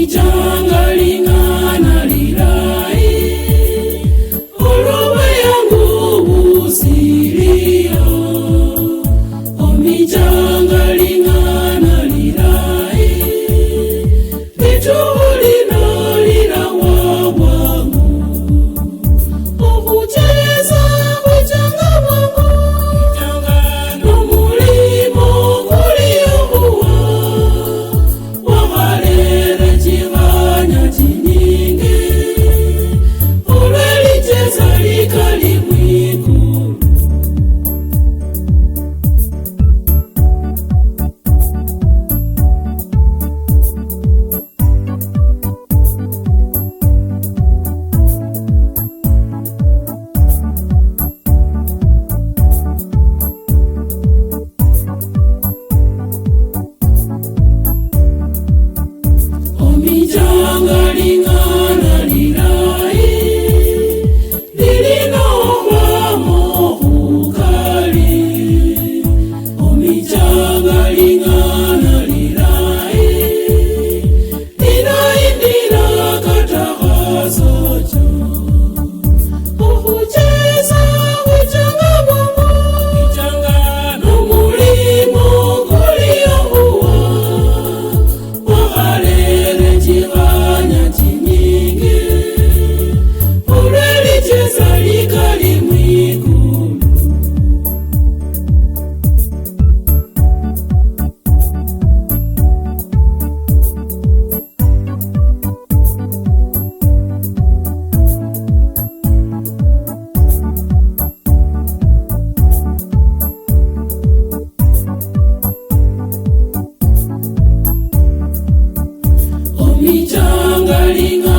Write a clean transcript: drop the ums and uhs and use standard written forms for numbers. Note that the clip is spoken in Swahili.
Omijanga lingana lirai, olowe yangu usirio. Omijanga lingana lirai, litulina lila wawangu. Okucheza kuchanga wangu, nomulimo kuliohuwa. Wahalere chivanya chinyingi, ulwelicheza likali mwikulu. Omijanga lingana lirai, lilinowamo ukali. Omijanga lingana lirai, linaindila katakazocho. Okucheza kuchanga wangu, nomulimo kuliohuwa. Wahalere chivanya chinyingi, ulwelicheza likali mwikulu. Omijanga lingana